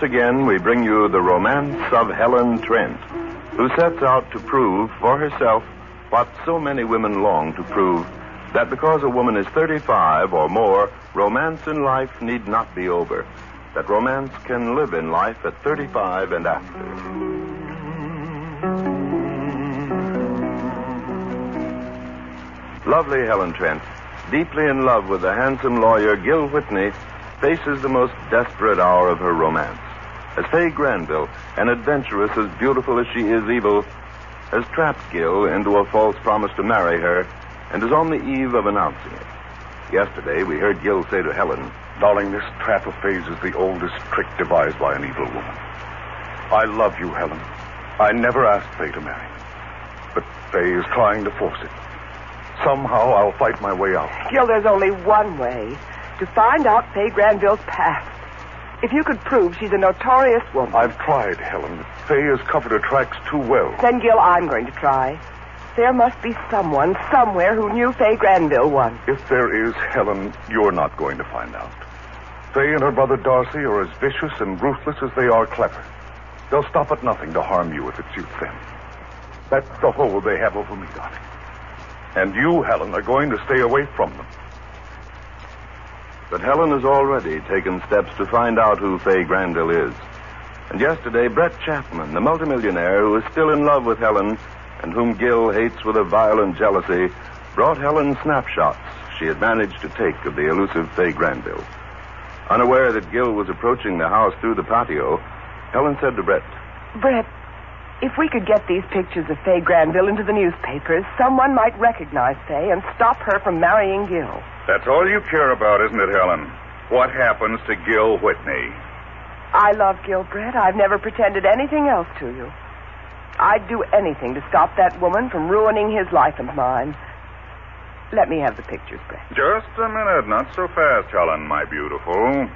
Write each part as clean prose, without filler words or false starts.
again we bring you the Romance of Helen Trent, who sets out to prove for herself what so many women long to prove, that because a woman is 35 or more, romance in life need not be over. That romance can live in life at 35 and after. Lovely Helen Trent, deeply in love with the handsome lawyer Gil Whitney, faces the most desperate hour of her romance. As Fay Granville, an adventuress as beautiful as she is evil, has trapped Gil into a false promise to marry her and is on the eve of announcing it. Yesterday, we heard Gil say to Helen, "Darling, this trap of Fay's is the oldest trick devised by an evil woman. I love you, Helen. I never asked Fay to marry me. But Fay is trying to force it. Somehow I'll fight my way out." Gil, there's only one way. To find out Fay Granville's past. If you could prove she's a notorious woman. I've tried, Helen. Fay has covered her tracks too well. Then, Gil, I'm going to try. There must be someone, somewhere, who knew Fay Granville once. If there is, Helen, you're not going to find out. Fay and her brother Darcy are as vicious and ruthless as they are clever. They'll stop at nothing to harm you if it suits them. That's the hold they have over me, darling. And you, Helen, are going to stay away from them. But Helen has already taken steps to find out who Fay Granville is. And yesterday, Bret Chapman, the multimillionaire who is still in love with Helen and whom Gil hates with a violent jealousy, brought Helen snapshots she had managed to take of the elusive Fay Granville. Unaware that Gil was approaching the house through the patio, Helen said to Bret, "Bret, if we could get these pictures of Fay Granville into the newspapers, someone might recognize Fay and stop her from marrying Gil." That's all you care about, isn't it, Helen? What happens to Gil Whitney? I love Gil, Bret. I've never pretended anything else to you. I'd do anything to stop that woman from ruining his life and mine. Let me have the pictures, Bret. Just a minute. Not so fast, Helen, my beautiful.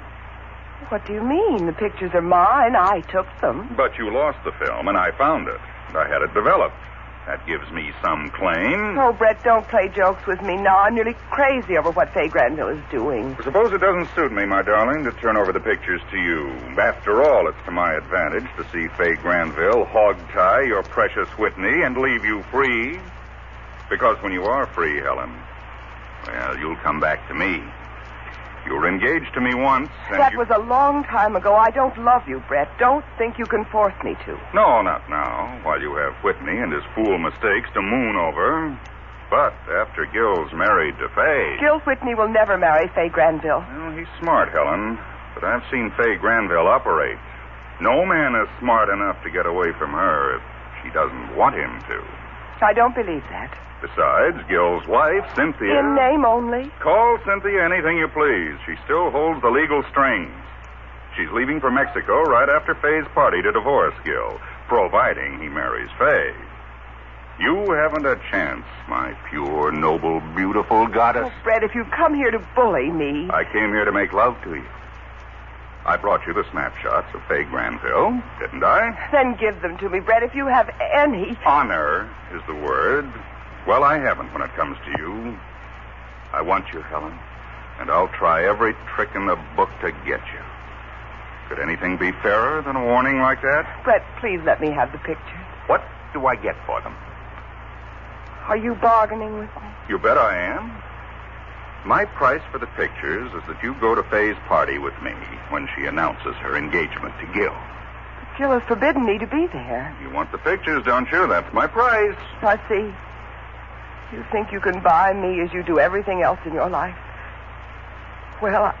What do you mean? The pictures are mine. I took them. But you lost the film, and I found it. I had it developed. That gives me some claim. Oh, Bret, don't play jokes with me now. I'm nearly crazy over what Fay Granville is doing. Suppose it doesn't suit me, my darling, to turn over the pictures to you. After all, it's to my advantage to see Fay Granville hog-tie your precious Whitney and leave you free. Because when you are free, Helen, well, you'll come back to me. You were engaged to me once, and That was a long time ago. I don't love you, Bret. Don't think you can force me to. No, not now, while you have Whitney and his fool mistakes to moon over. But after Gil's married to Fay... Gil Whitney will never marry Fay Granville. Well, he's smart, Helen, but I've seen Fay Granville operate. No man is smart enough to get away from her if she doesn't want him to. I don't believe that. Besides, Gil's wife, Cynthia... In name only? Call Cynthia anything you please. She still holds the legal strings. She's leaving for Mexico right after Fay's party to divorce Gil, providing he marries Fay. You haven't a chance, my pure, noble, beautiful goddess. Oh, Bret, if you come here to bully me... I came here to make love to you. I brought you the snapshots of Fay Granville, didn't I? Then give them to me, Bret, if you have any... Honor is the word. Well, I haven't when it comes to you. I want you, Helen, and I'll try every trick in the book to get you. Could anything be fairer than a warning like that? Bret, please let me have the pictures. What do I get for them? Are you bargaining with me? You bet I am. My price for the pictures is that you go to Fay's party with me when she announces her engagement to Gil. But Gil has forbidden me to be there. You want the pictures, don't you? That's my price. I see. You think you can buy me as you do everything else in your life? Well,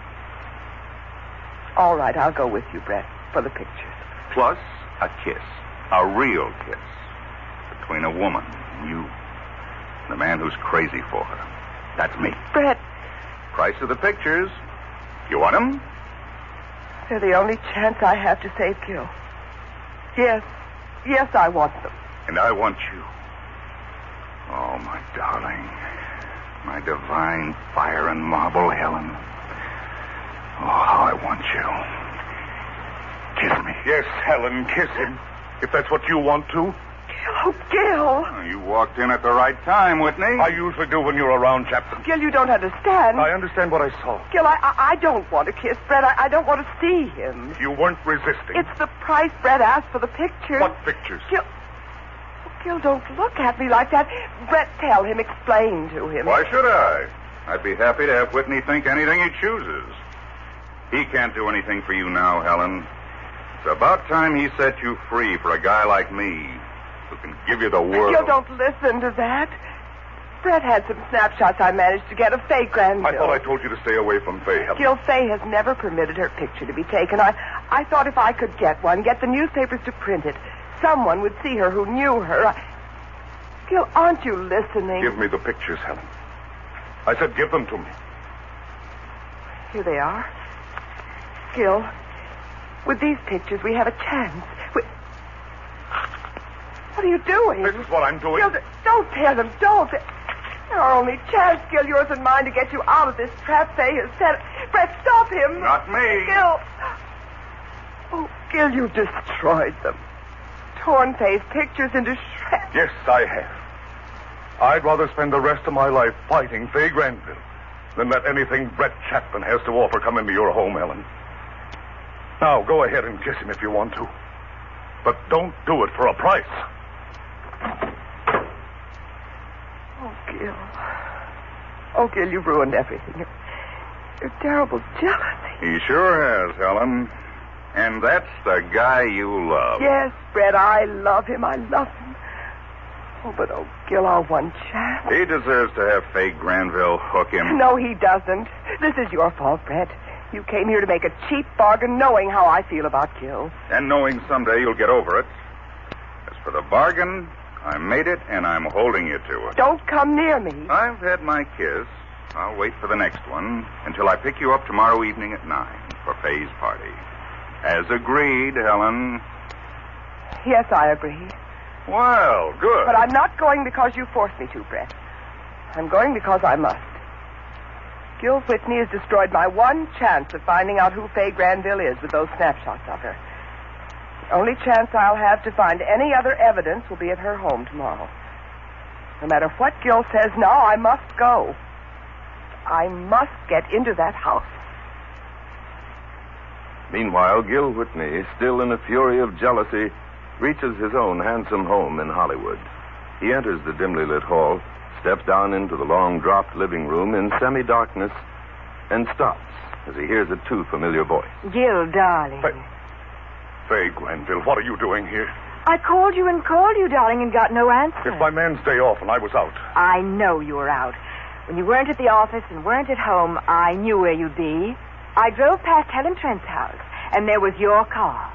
all right, I'll go with you, Bret, for the pictures. Plus a kiss. A real kiss. Between a woman and you. The man who's crazy for her. That's me. Bret. Price of the pictures. You want them? They're the only chance I have to save Gil. Yes. Yes, I want them. And I want you. Oh, my darling. My divine fire and marble Helen. Oh, how I want you. Kiss me. Yes, Helen, kiss him. If that's what you want to. Gil. Oh, Gil. You walked in at the right time, Whitney. I usually do when you're around, Chapman. Gil, you don't understand. I understand what I saw. Gil, I don't want to kiss Brett. I don't want to see him. You weren't resisting. It's the price Brett asked for the pictures. What pictures? Gil, don't look at me like that. Brett, tell him, explain to him. Why should I? I'd be happy to have Whitney think anything he chooses. He can't do anything for you now, Helen. It's about time he set you free for a guy like me who can give you the world. Gil, don't listen to that. Brett had some snapshots I managed to get of Faye Granville. I thought I told you to stay away from Faye, Helen. Gil, Faye has never permitted her picture to be taken. I thought if I could get one, get the newspapers to print it, someone would see her who knew her. Gil, aren't you listening? Give me the pictures, Helen. I said give them to me. Here they are. Gil, with these pictures, we have a chance. What are you doing? This is what I'm doing. Gil, don't tear them. Don't. Our only chance, Gil, yours and mine, to get you out of this trap Faye has set. Brett, stop him. Not me. Gil. Oh, Gil, you destroyed them. Torn Faye's pictures into shreds. Yes, I have. I'd rather spend the rest of my life fighting Faye Granville than let anything Bret Chapman has to offer come into your home, Helen. Now, go ahead and kiss him if you want to. But don't do it for a price. Oh, Gil. Oh, Gil, you've ruined everything. Your terrible jealousy. He sure has, Helen. And that's the guy you love. Yes, Brett, I love him. I love him. Oh, but, oh, Gil, our one chance. He deserves to have Faye Granville hook him. No, he doesn't. This is your fault, Brett. You came here to make a cheap bargain knowing how I feel about Gil. And knowing someday you'll get over it. As for the bargain, I made it, and I'm holding you to it. Don't come near me. I've had my kiss. I'll wait for the next one until I pick you up tomorrow evening at 9 for Faye's party. As agreed, Helen. Yes, I agree. Well, good. But I'm not going because you forced me to, Brett. I'm going because I must. Gil Whitney has destroyed my one chance of finding out who Faye Granville is with those snapshots of her. The only chance I'll have to find any other evidence will be at her home tomorrow. No matter what Gil says now, I must go. I must get into that house. Meanwhile, Gil Whitney, still in a fury of jealousy, reaches his own handsome home in Hollywood. He enters the dimly lit hall, steps down into the long dropped living room in semi-darkness, and stops as he hears a too familiar voice. Gil, darling. Faye Granville, what are you doing here? I called you, darling, and got no answer. It's my man's day off, and I was out. I know you were out. When you weren't at the office and weren't at home, I knew where you'd be. I drove past Helen Trent's house, and there was your car.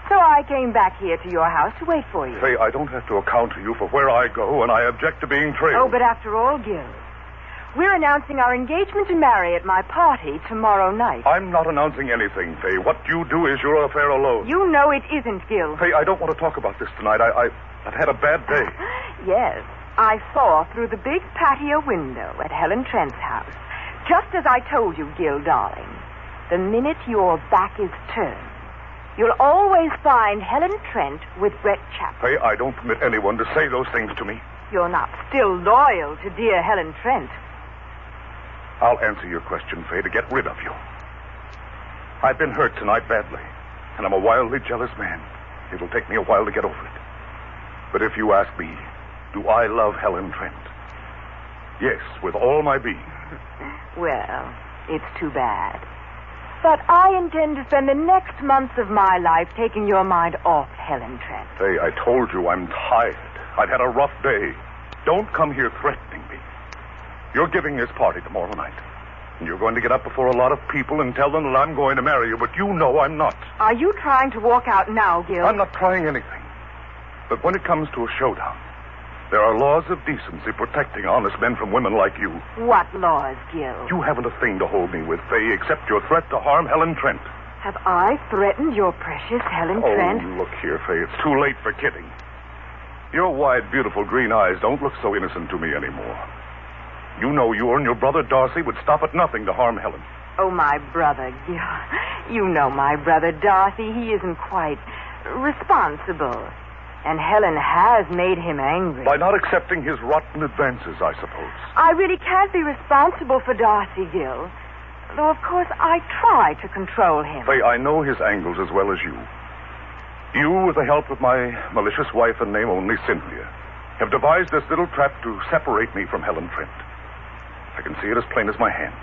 So I came back here to your house to wait for you. Faye, I don't have to account to you for where I go, and I object to being trailed. Oh, but after all, Gil, we're announcing our engagement to marry at my party tomorrow night. I'm not announcing anything, Faye. What you do is your affair alone. You know it isn't, Gil. Faye, I don't want to talk about this tonight. I've had a bad day. Yes, I saw through the big patio window at Helen Trent's house, just as I told you, Gil, darling. The minute your back is turned, you'll always find Helen Trent with Bret Chapman. Faye, I don't permit anyone to say those things to me. You're not still loyal to dear Helen Trent. I'll answer your question, Faye, to get rid of you. I've been hurt tonight badly, and I'm a wildly jealous man. It'll take me a while to get over it. But if you ask me, do I love Helen Trent? Yes, with all my being. Well, it's too bad. But I intend to spend the next months of my life taking your mind off Helen Trent. Faye, I told you I'm tired. I've had a rough day. Don't come here threatening me. You're giving this party tomorrow night. And you're going to get up before a lot of people and tell them that I'm going to marry you, but you know I'm not. Are you trying to walk out now, Gil? I'm not trying anything. But when it comes to a showdown, there are laws of decency protecting honest men from women like you. What laws, Gil? You haven't a thing to hold me with, Faye, except your threat to harm Helen Trent. Have I threatened your precious Helen Trent? Oh, look here, Faye. It's too late for kidding. Your wide, beautiful green eyes don't look so innocent to me anymore. You know you and your brother Darcy would stop at nothing to harm Helen. Oh, my brother, Gil. You know my brother Darcy. He isn't quite responsible. And Helen has made him angry. By not accepting his rotten advances, I suppose. I really can't be responsible for Darcy, Gil. Though, of course, I try to control him. Faye, I know his angles as well as you. You, with the help of my malicious wife and name only Cynthia, have devised this little trap to separate me from Helen Trent. I can see it as plain as my hand.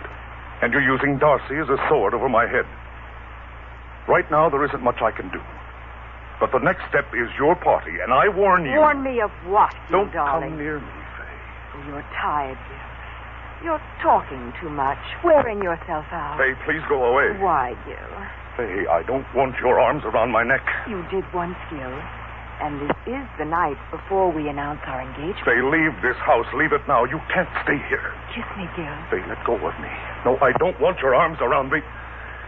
And you're using Darcy as a sword over my head. Right now, there isn't much I can do. But the next step is your party, and I warn you... Warn me of what, Gil, Don't darling? come near me, Faye. Oh, you're tired, Gil. You're talking too much, wearing yourself out. Faye, please go away. Why, Gil? Faye, I don't want your arms around my neck. You did once, Gil. And this is the night before we announce our engagement. Faye, leave this house. Leave it now. You can't stay here. Kiss me, Gil. Faye, let go of me. No, I don't want your arms around me.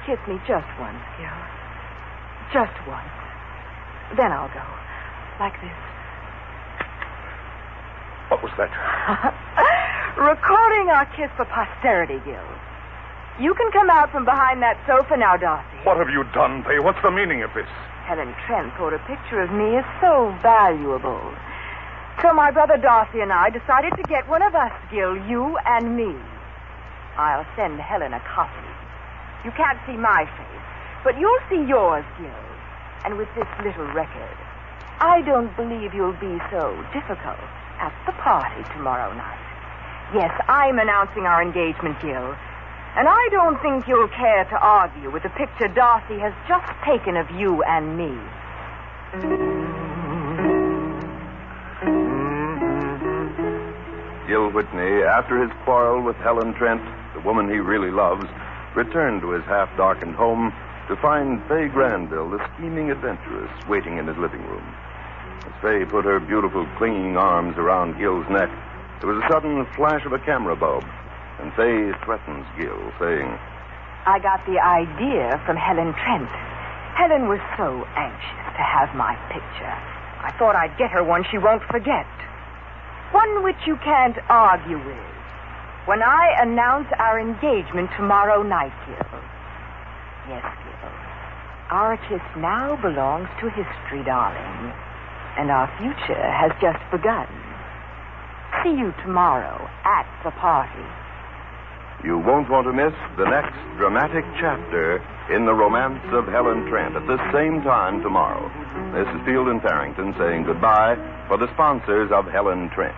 Kiss me just once, Gil. Just once. Then I'll go. Like this. What was that? Recording our kiss for posterity, Gil. You can come out from behind that sofa now, Darcy. What have you done, Faye? What's the meaning of this? Helen Trent thought a picture of me is so valuable. So my brother Darcy and I decided to get one of us, Gil, you and me. I'll send Helen a copy. You can't see my face, but you'll see yours, Gil. And with this little record, I don't believe you'll be so difficult at the party tomorrow night. Yes, I'm announcing our engagement, Gil. And I don't think you'll care to argue with the picture Darcy has just taken of you and me. Gil Whitney, after his quarrel with Helen Trent, the woman he really loves, returned to his half-darkened home to find Faye Granville, the scheming adventuress, waiting in his living room. As Faye put her beautiful, clinging arms around Gil's neck, there was a sudden flash of a camera bulb, and Faye threatens Gil, saying, I got the idea from Helen Trent. Helen was so anxious to have my picture. I thought I'd get her one she won't forget. One which you can't argue with. When I announce our engagement tomorrow night, Gil. Yes, Gil. Our kiss now belongs to history, darling. And our future has just begun. See you tomorrow at the party. You won't want to miss the next dramatic chapter in the Romance of Helen Trent at this same time tomorrow. This is Field and Farrington saying goodbye for the sponsors of Helen Trent.